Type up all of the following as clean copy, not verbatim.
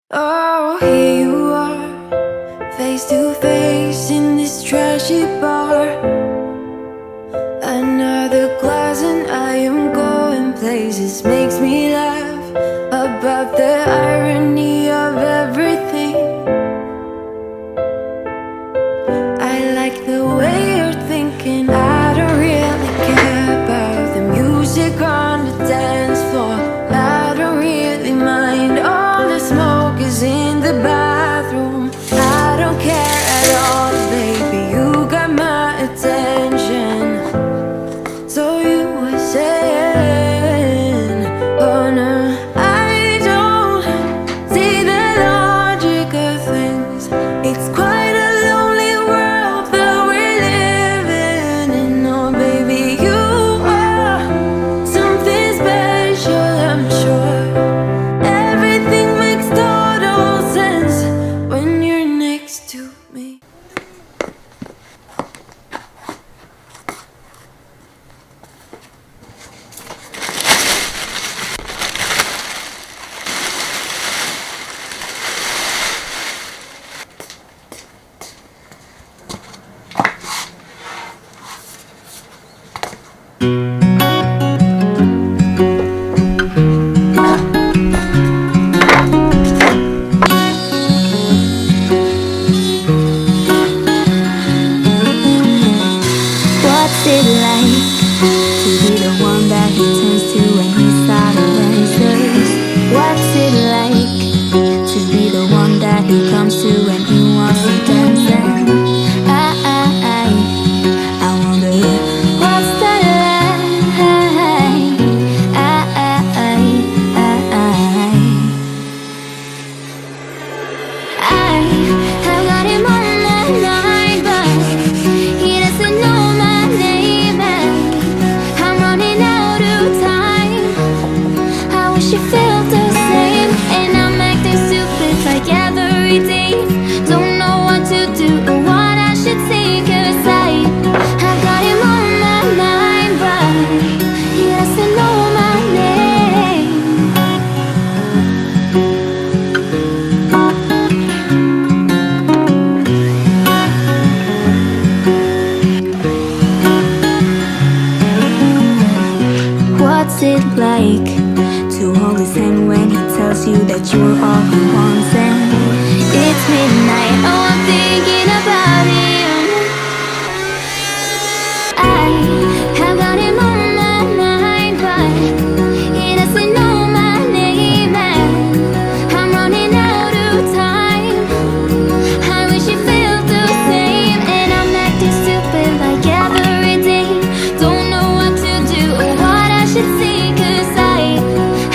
Oh, here you are, face to face in this trashy bar. Another glass and I am going places. Makes me laugh about the irony of everything. I like the way you're thinking. I don't really care about the music on the dance floor. I don't really mind all the smoke is in the bathroom. I don't care at all, baby, you got my attention. So you were saying, oh no, I don't see the logic of things. It's quite a lonely world that we're living in. Oh baby, you are something special, I'm sure. Everything makes total sense when you're next to me. What's it like to be the one that he turns to when he's out of answers? What's it like to be the one that he comes to when he wants to dance? And I wonder what's that like? I have got him on my mind, but he doesn't know my name, and I'm running out of time. I wish you felt the same, and I'm acting stupid like every day. Don't know what to do or what I should say, 'cause I've got him on my mind, but he doesn't know my name. What's it like to hold his hand when he tells you that you're all he wants? And it's midnight, oh, I'm thinking about him. I have got him on my mind, but he doesn't know my name, and I'm running out of time. I wish you felt the same, and I'm acting stupid like every day. Don't know what to do or what I should say, 'cause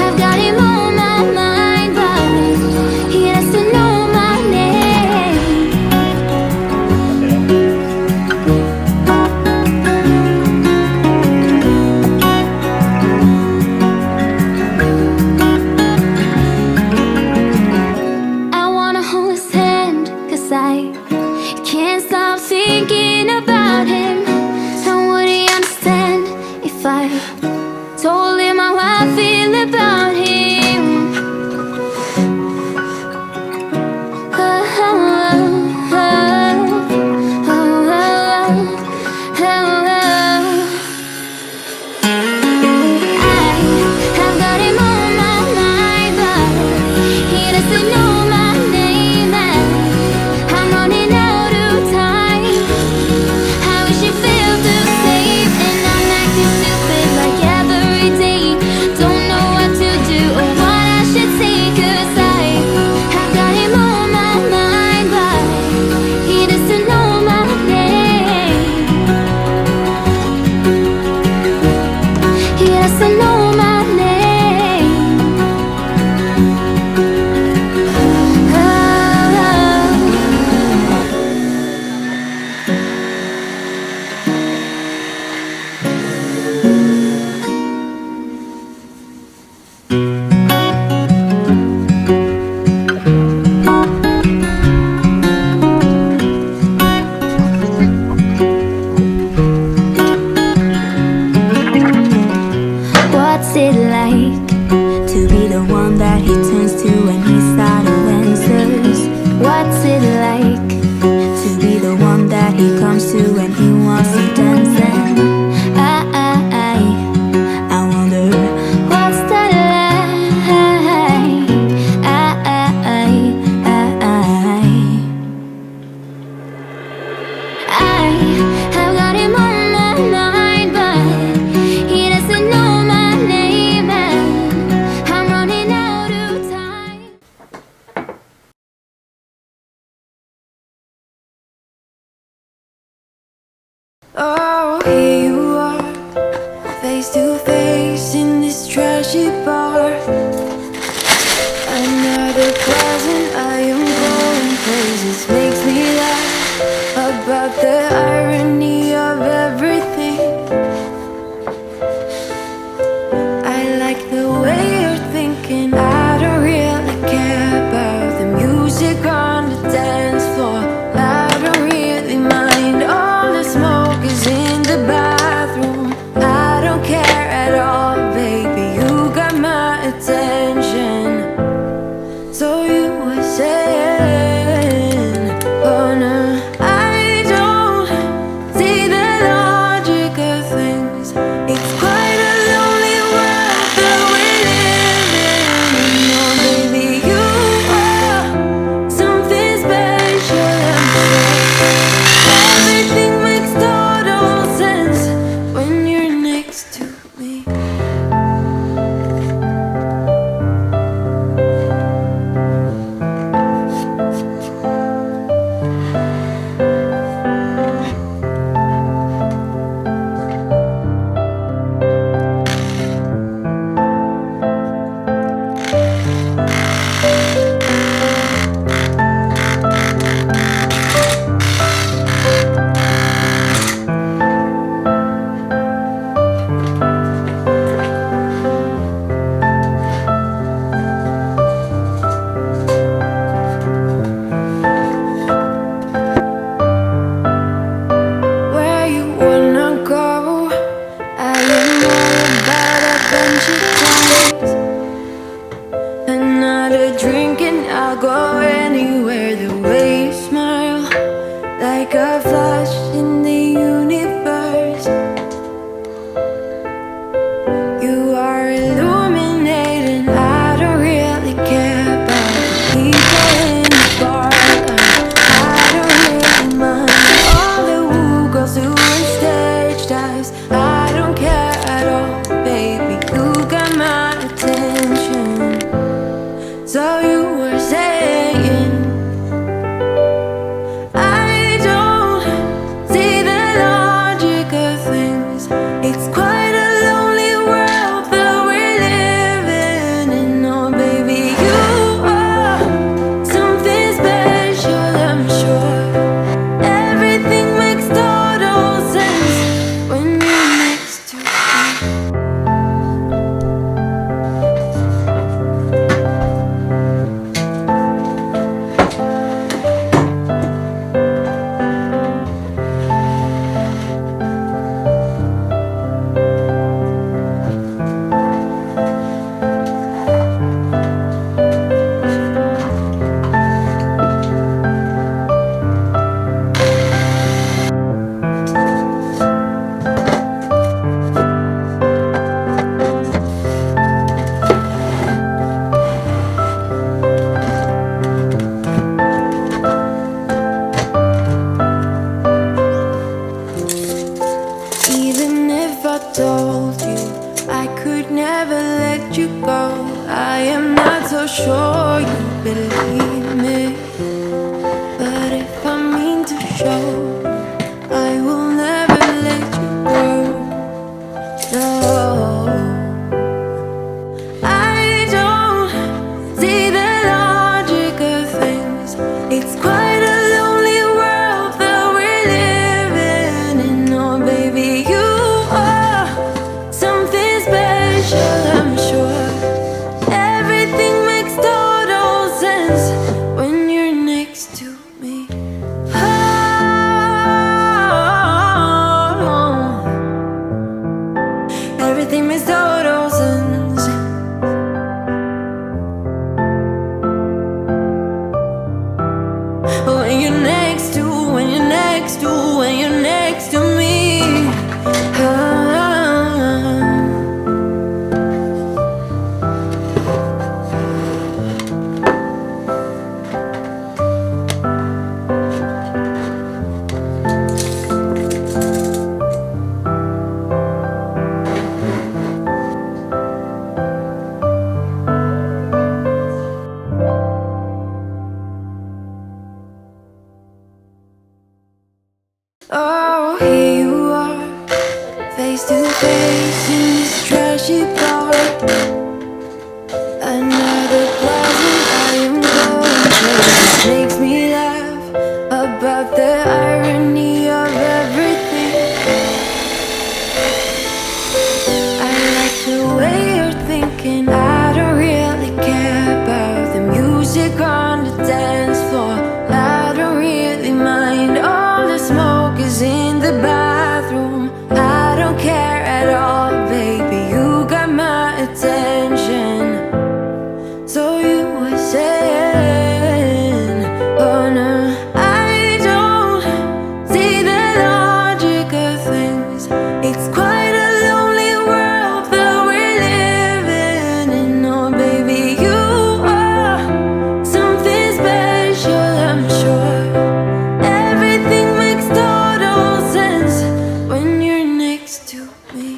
I've got him on my mind, but he doesn't know my name. I wanna hold his hand, 'cause I can't stop thinking about him. And would he understand if I told him how I feel about him? I've got him on my mind, but he doesn't know my name, and I'm running out of time. I wish you felt the same, and I'm acting stupid like every day. Don't know what to do or what I should say, 'cause I've got him on my mind, but he doesn't know my name. He doesn't know my name. What's it like to be the one that he turns to when he's out of Oh, here you are, face to face in this trashy bar. Another present, I am going places. Makes me laugh about the irony of everything. I like the way you're thinking. I don't really care about the music on the dance floor. I don't really mind. All the smoke is in the bathroom. I don't care at all, baby. You got my attention. So you were saying, oh no, I don't see the logic of things. It's quite a lonely world that we live in. Oh baby, you are something special, I'm sure. Everything makes total sense when you're next to me. Where you wanna go? I am all about adventure times. Another drink and I'll go anywhere. The way you smile, like a flash in the universe. You are illuminating. I don't really care about the people in the spotlight. I don't really mind all the woo girls doing stage dives. I don't care at all, baby. You got my attention. So you were saying, I don't see the logic of things. It's quite a lonely world that we're living in. Oh baby, you are something special, I'm sure. Everything makes total sense when you're next to me. Even if I told you I could never let you go, I am not so sure you believe me. But if I mean to show, I will never let you go. No, I don't see the logic of things. It's quite a lonely world that we're living in. Oh baby, you are something special, I'm sure. Everything makes total sense when you're next to me. Oh, everything makes total sense when you're next to, when you're next to, when you're next to me. Ah. face in this trashy bar. Another glass and I am going crazy. Makes me laugh about the irony of everything. I like the way you're thinking. I don't really care about the music on the dance floor. I don't really mind. All the smoke is in the bathroom. I don't care at all, baby. You got my attention. So you were saying, oh no, I don't see the logic of things. It's quite a lonely world that we're living in. Oh baby, you are something special, I'm sure. Everything makes total sense when you're next to me.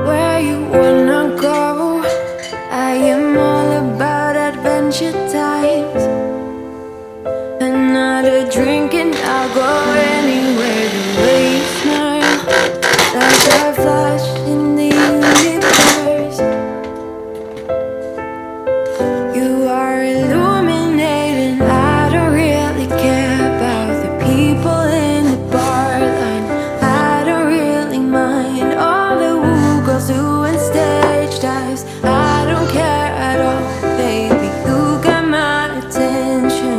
Where you wanna go? I am all about adventure times. Another drink and I'll go anywhere to raise smile. Like a flash in the universe. You are illuminating. I don't really care about the people in the bar line. I don't really mind all the woo girls doing stage dives. I don't care at all, baby. You got my attention.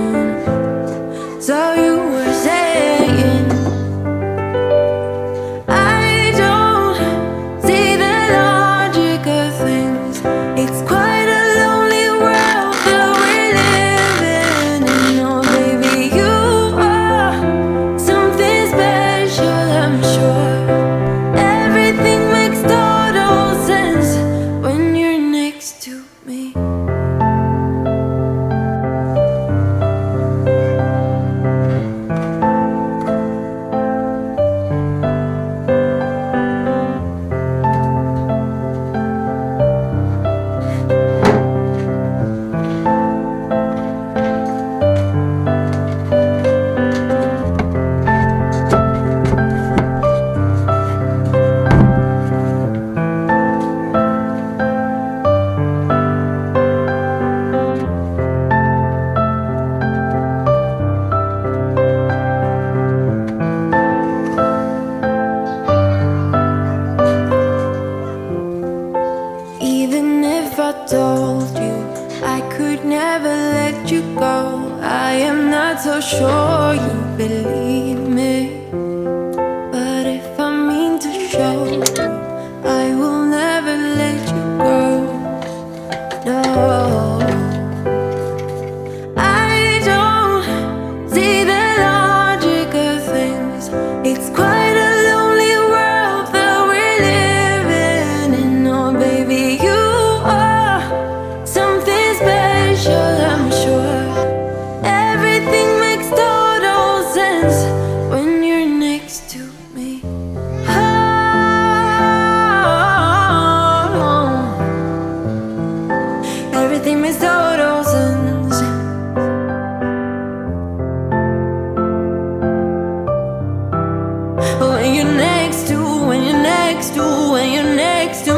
So you were saying, I don't see the logic of things. It's quite a lonely world that we're living in. Oh baby, you are something special, I'm sure. Everything makes total sense when you're next to me. Even if I told you I could never let you go, I am not so sure you believe me. But if I mean to show you, I will never let you go. No, I don't see the logic of things. It's quite a lonely world that we're living in. Oh baby, you are something special, I'm sure. Everything makes total sense when you're next to me. Oh, everything makes total sense when you're next to, when you're next to, when you're next to